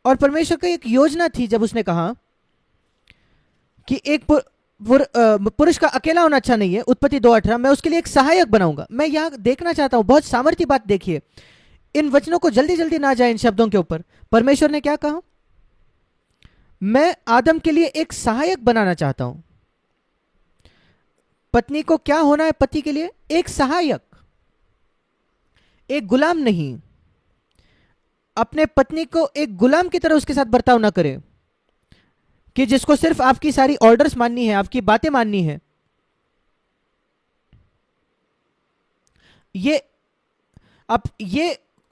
और परमेश्वर की एक योजना थी जब उसने कहा कि एक पुरुष का अकेला होना अच्छा नहीं है, उत्पत्ति 2:18, मैं उसके लिए एक सहायक बनाऊंगा। मैं यहां देखना चाहता हूं, बहुत सामर्थ्य बात देखिए, इन वचनों को जल्दी जल्दी ना जाए इन शब्दों के ऊपर। परमेश्वर ने क्या कहा? मैं आदम के लिए एक सहायक बनाना चाहता हूं। पत्नी को क्या होना है? पति के लिए एक सहायक, एक गुलाम नहीं। अपने पत्नी को एक गुलाम की तरह उसके साथ बर्ताव ना करे कि जिसको सिर्फ आपकी सारी ऑर्डर्स माननी है, आपकी बातें माननी है। ये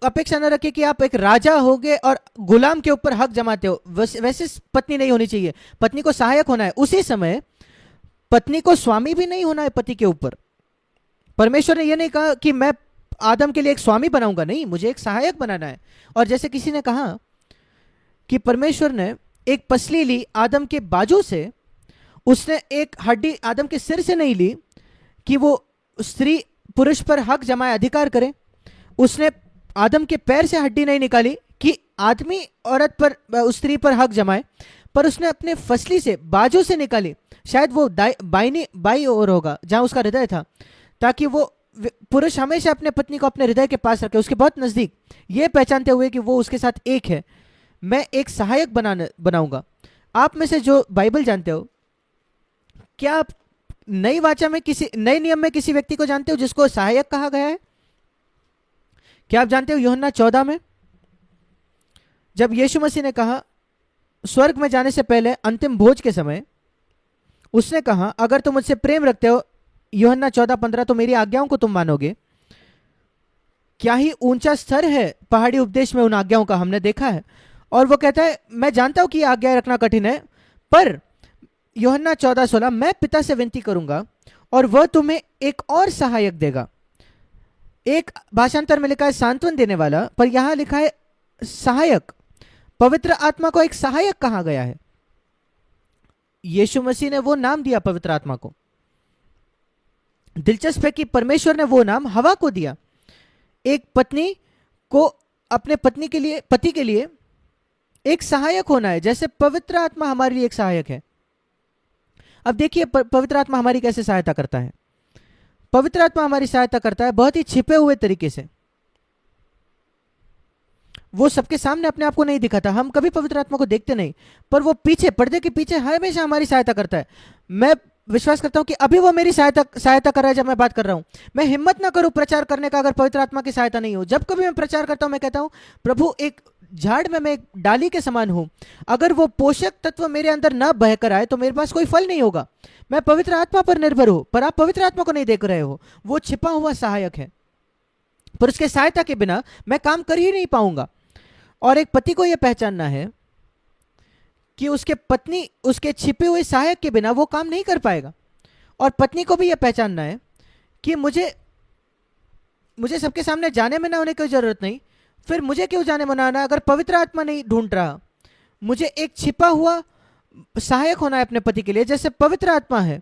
अपेक्षा न रखे कि आप एक राजा होगे और गुलाम के ऊपर हक जमाते हो। वैसे पत्नी नहीं होनी चाहिए। पत्नी को सहायक होना है। उसी समय पत्नी को स्वामी भी नहीं होना है पति के ऊपर। परमेश्वर ने यह नहीं कहा कि मैं आदम के लिए एक स्वामी बनाऊंगा, नहीं, मुझे एक सहायक बनाना है। और जैसे किसी ने कहा कि परमेश्वर ने एक पसली ली आदम के बाजू से, उसने एक हड्डी आदम के सिर से नहीं ली कि वो स्त्री पुरुष पर हक जमाए, अधिकार करे। उसने आदम के पैर से हड्डी नहीं निकाली कि आदमी औरत पर, उस स्त्री पर हक जमाए, पर उसने अपने फसली से, बाजू से निकाली। शायद वो बाई ओर होगा जहां उसका हृदय था, ताकि वो पुरुष हमेशा अपने पत्नी को अपने हृदय के पास रखे, उसके बहुत नजदीक, ये पहचानते हुए कि वो उसके साथ एक है। मैं एक सहायक बनाऊंगा। आप में से जो बाइबल जानते हो, क्या आप नई वाचा में, किसी नए नियम में किसी व्यक्ति को जानते हो जिसको सहायक कहा गया है? क्या आप जानते हो यूहन्ना 14 में जब यीशु मसीह ने कहा स्वर्ग में जाने से पहले अंतिम भोज के समय, उसने कहा अगर तुम मुझसे प्रेम रखते हो, यूहन्ना 14:15, तो मेरी आज्ञाओं को तुम मानोगे। क्या ही ऊंचा स्तर है पहाड़ी उपदेश में उन आज्ञाओं का, हमने देखा है। और वो कहता है मैं जानता हूं कि आज्ञा रखना कठिन है, पर यूहन्ना 14:16, मैं पिता से विनती करूंगा और वह तुम्हें एक और सहायक देगा। एक भाषांतर में लिखा है सांत्वन देने वाला, पर यहां लिखा है सहायक। पवित्र आत्मा को एक सहायक कहा गया है। यीशु मसीह ने वो नाम दिया पवित्र आत्मा को। दिलचस्प है कि परमेश्वर ने वो नाम हवा को दिया। एक पत्नी को अपने पति के लिए एक सहायक होना है, जैसे पवित्र आत्मा हमारे लिए एक सहायक है। अब देखिए पवित्र आत्मा हमारी कैसे सहायता करता है। पवित्र आत्मा हमारी सहायता करता है बहुत ही छिपे हुए तरीके से। वो सबके सामने अपने आप को नहीं दिखाता, हम कभी पवित्र आत्मा को देखते नहीं, पर वो पीछे, पर्दे के पीछे हमेशा हमारी सहायता करता है। मैं विश्वास करता हूं कि अभी वो मेरी सहायता कर रहा है जब मैं बात कर रहा हूं। मैं हिम्मत ना करूं प्रचार करने का अगर पवित्र आत्मा की सहायता नहीं हो। जब कभी मैं प्रचार करता हूं मैं कहता हूं प्रभु एक झाड़ में मैं एक डाली के समान हूं, अगर वो पोषक तत्व मेरे अंदर ना बहकर आए तो मेरे पास कोई फल नहीं होगा। मैं पवित्र आत्मा पर निर्भर हूं, पर आप पवित्र आत्मा को नहीं देख रहे हो। वो छिपा हुआ सहायक है, पर उसके सहायता के बिना मैं काम कर ही नहीं पाऊंगा। और एक पति को यह पहचानना है कि उसके पत्नी उसके छिपे हुए सहायक के बिना वो काम नहीं कर पाएगा। और पत्नी को भी यह पहचानना है कि मुझे सबके सामने जाने में ना होने की जरूरत नहीं, फिर मुझे क्यों जाने मनाना अगर पवित्र आत्मा नहीं ढूंढ रहा। मुझे एक छिपा हुआ सहायक होना है अपने पति के लिए, जैसे पवित्र आत्मा है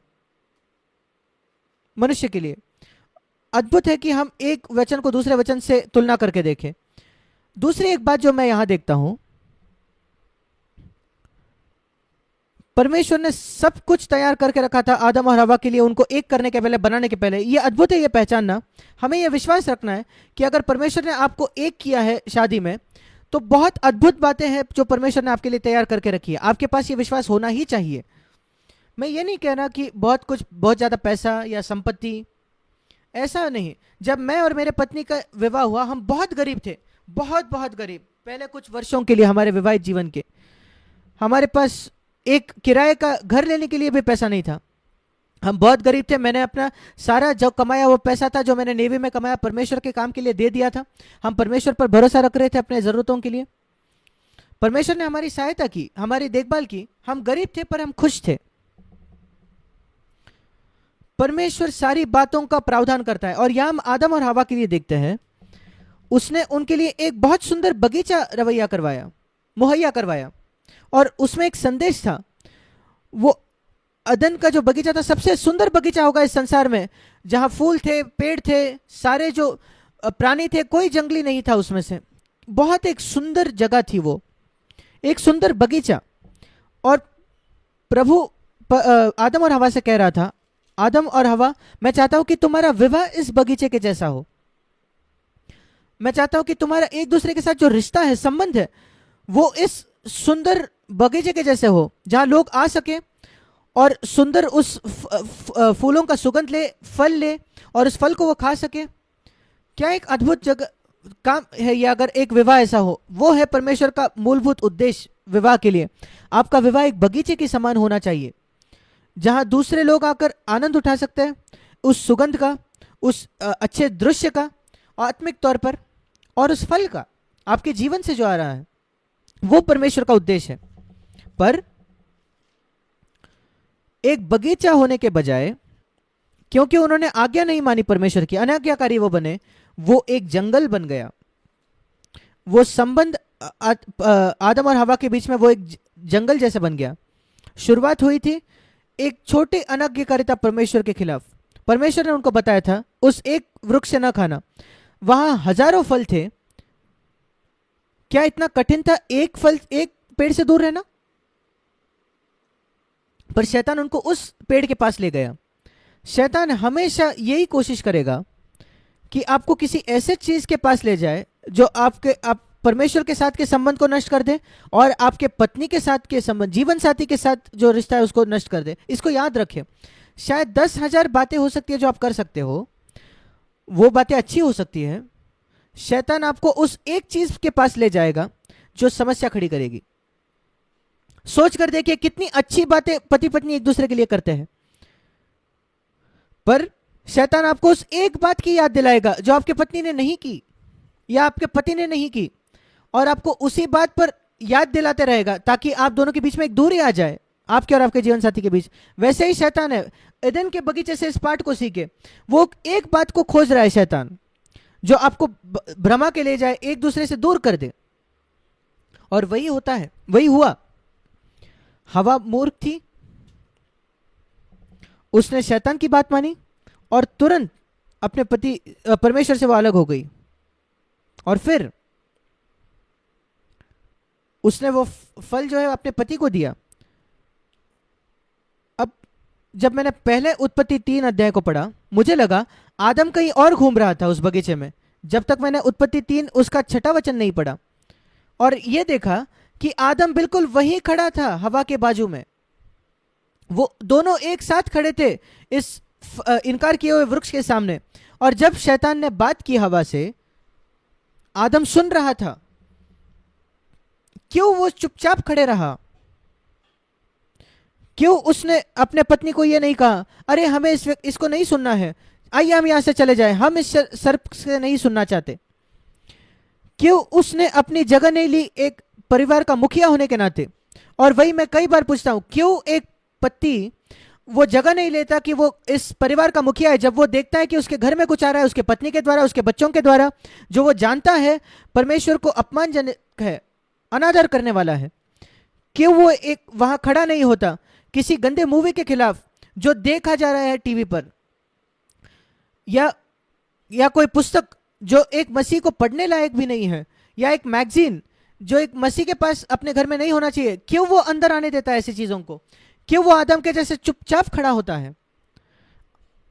मनुष्य के लिए। अद्भुत है कि हम एक वचन को दूसरे वचन से तुलना करके देखें। दूसरी एक बात जो मैं यहां देखता हूं, परमेश्वर ने सब कुछ तैयार करके रखा था आदम और हवा के लिए, उनको एक करने के पहले, बनाने के पहले। यह अद्भुत है, यह पहचानना। हमें यह विश्वास रखना है कि अगर परमेश्वर ने आपको एक किया है शादी में, तो बहुत अद्भुत बातें हैं जो परमेश्वर ने आपके लिए तैयार करके रखी है। आपके पास यह विश्वास होना ही चाहिए। मैं ये नहीं कहना कि बहुत ज्यादा पैसा या संपत्ति, ऐसा नहीं। जब मैं और मेरे पत्नी का विवाह हुआ, हम बहुत गरीब थे, बहुत गरीब। पहले कुछ वर्षों के लिए हमारे विवाहित जीवन के, हमारे पास एक किराए का घर लेने के लिए भी पैसा नहीं था। हम बहुत गरीब थे। मैंने अपना सारा जो कमाया वो पैसा था जो मैंने नेवी में कमाया, परमेश्वर के काम के लिए दे दिया था। हम परमेश्वर पर भरोसा रख रहे थे अपने जरूरतों के लिए। परमेश्वर ने हमारी सहायता की, हमारी देखभाल की। हम गरीब थे पर हम खुश थे। परमेश्वर सारी बातों का प्रावधान करता है। और यहां हम आदम और हवा के लिए देखते हैं, उसने उनके लिए एक बहुत सुंदर बगीचा मुहैया करवाया, और उसमें एक संदेश था। वो अदन का जो बगीचा था सबसे सुंदर बगीचा होगा इस संसार में, जहां फूल थे, पेड़ थे, सारे जो प्राणी थे, कोई जंगली नहीं था उसमें से। बहुत एक सुंदर जगह थी वो। एक सुंदर बगीचा। और प्रभु आदम और हवा से कह रहा था, आदम और हवा, मैं चाहता हूं कि तुम्हारा विवाह इस बगीचे के जैसा हो। मैं चाहता हूं कि तुम्हारा एक दूसरे के साथ जो रिश्ता है, संबंध है, वो इस सुंदर बगीचे के जैसे हो, जहां लोग आ सके और सुंदर उस फूलों का सुगंध ले, फल ले, और उस फल को वो खा सके। क्या एक अद्भुत जगह काम है ये, अगर एक विवाह ऐसा हो। वो है परमेश्वर का मूलभूत उद्देश्य विवाह के लिए। आपका विवाह एक बगीचे के समान होना चाहिए, जहां दूसरे लोग आकर आनंद उठा सकते हैं उस सुगंध का, उस अच्छे दृश्य का, आत्मिक तौर पर, और उस फल का, आपके जीवन से जो आ रहा है। वो परमेश्वर का उद्देश्य है। पर एक बगीचा होने के बजाय, क्योंकि उन्होंने आज्ञा नहीं मानी परमेश्वर की, अनाज्ञाकारी वो बने, वो एक जंगल बन गया। वो संबंध आदम और हवा के बीच में वो एक जंगल जैसे बन गया। शुरुआत हुई थी एक छोटे अनाज्ञाकारिता परमेश्वर के खिलाफ। परमेश्वर ने उनको बताया था उस एक वृक्ष से न खाना। वहां हजारों फल थे। क्या इतना कठिन था एक फल, एक पेड़ से दूर रहना? पर शैतान उनको उस पेड़ के पास ले गया। शैतान हमेशा यही कोशिश करेगा कि आपको किसी ऐसे चीज के पास ले जाए जो आप परमेश्वर के साथ के संबंध को नष्ट कर दे, और आपके पत्नी के साथ के संबंध, जीवन साथी के साथ जो रिश्ता है उसको नष्ट कर दे। इसको याद रखें। शायद 10,000 बातें हो सकती है जो आप कर सकते हो, वो बातें अच्छी हो सकती है। शैतान आपको उस एक चीज के पास ले जाएगा जो समस्या खड़ी करेगी। सोच कर देखिए कितनी अच्छी बातें पति पत्नी एक दूसरे के लिए करते हैं, पर शैतान आपको उस एक बात की याद दिलाएगा जो आपके पत्नी ने नहीं की या आपके पति ने नहीं की, और आपको उसी बात पर याद दिलाते रहेगा ताकि आप दोनों के बीच में एक दूरी आ जाए, आपके और आपके जीवन साथी के बीच। वैसे ही शैतान है। एदन के बगीचे से इस पाठ को सीखे। वो एक बात को खोज रहा है शैतान, जो आपको भ्रमा के ले जाए, एक दूसरे से दूर कर दे। और वही होता है, वही हुआ। हवा मूर्ख थी, उसने शैतान की बात मानी और तुरंत अपने पति परमेश्वर से वो अलग हो गई। और फिर उसने वो फल जो है अपने पति को दिया। अब जब मैंने पहले उत्पत्ति 3 अध्याय को पढ़ा, मुझे लगा आदम कहीं और घूम रहा था उस बगीचे में, जब तक मैंने उत्पत्ति 3 उसका 6वां वचन नहीं पढ़ा, और यह देखा कि आदम बिल्कुल वहीं खड़ा था हवा के बाजू में। वो दोनों एक साथ खड़े थे इस इनकार किए हुए वृक्ष के सामने। और जब शैतान ने बात की हवा से, आदम सुन रहा था। क्यों वो चुपचाप खड़े रहा? क्यों उसने अपने पत्नी को यह नहीं कहा, अरे हमें इसको नहीं सुनना है, आइए हम यहां से चले जाएं, हम इस सर्प से नहीं सुनना चाहते? क्यों उसने अपनी जगह नहीं ली एक परिवार का मुखिया होने के नाते? और वही मैं कई बार पूछता हूं, क्यों एक पति वो जगह नहीं लेता कि वो इस परिवार का मुखिया है, जब वो देखता है कि उसके घर में कुछ आ रहा है, उसके पत्नी के द्वारा, उसके बच्चों के द्वारा, जो वो जानता है परमेश्वर को अपमानजनक है, अनादर करने वाला है। क्यों वो एक वहां खड़ा नहीं होता किसी गंदे मूवी के खिलाफ जो देखा जा रहा है टीवी पर, या कोई पुस्तक जो एक मसीह को पढ़ने लायक भी नहीं है, या एक मैगजीन जो एक मसीह के पास अपने घर में नहीं होना चाहिए? क्यों वो अंदर आने देता है ऐसी चीजों को? क्यों वो आदम के जैसे चुपचाप खड़ा होता है?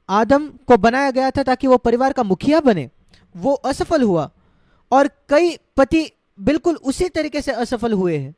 आदम को बनाया गया था ताकि वो परिवार का मुखिया बने। वो असफल हुआ, और कई पति बिल्कुल उसी तरीके से असफल हुए हैं।